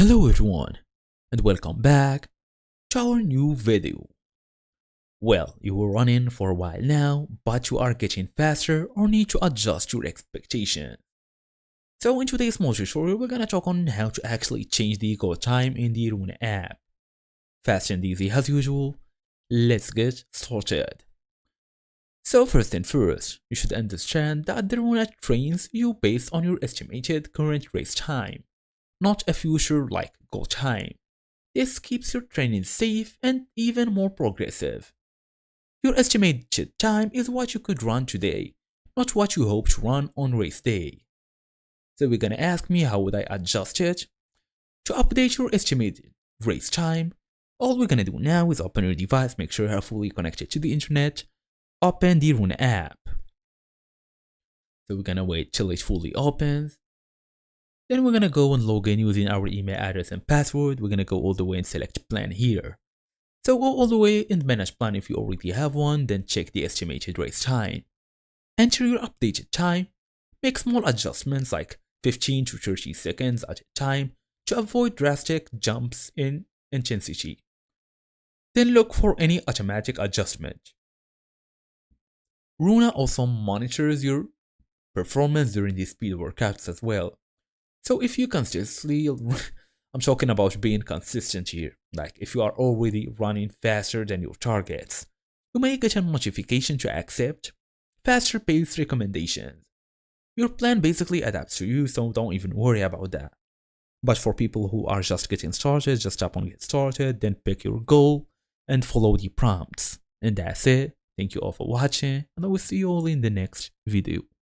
Hello everyone and welcome back to our new video. Well, you were running for a while now, but you are getting faster or need to adjust your expectations. So in today's small tutorial, we're gonna talk on how to actually change the go time in the Runna app. Fast and easy as usual, let's get started. So first thing first, you should understand that the Runna trains you based on your estimated current race time, not a future like go time. This keeps your training safe and even more progressive. Your estimated time is what you could run today, not what you hope to run on race day. So you're gonna ask me how would I adjust it? To update your estimated race time, all we're gonna do now is open your device, make sure you are fully connected to the internet, open the Runna app. So we're gonna wait till it fully opens. Then we're gonna go and log in using our email address and password. We're gonna go all the way and select plan here. So go all the way and manage plan if you already have one, then check the estimated race time. Enter your updated time, make small adjustments like 15 to 30 seconds at a time to avoid drastic jumps in intensity. Then look for any automatic adjustment. Runna also monitors your performance during the speed workouts as well. So if you consistently, I'm talking about being consistent here, like if you are already running faster than your targets, you may get a notification to accept faster pace recommendations. Your plan basically adapts to you, so don't even worry about that. But for people who are just getting started, just tap on get started, then pick your goal and follow the prompts. And that's it. Thank you all for watching, and I will see you all in the next video.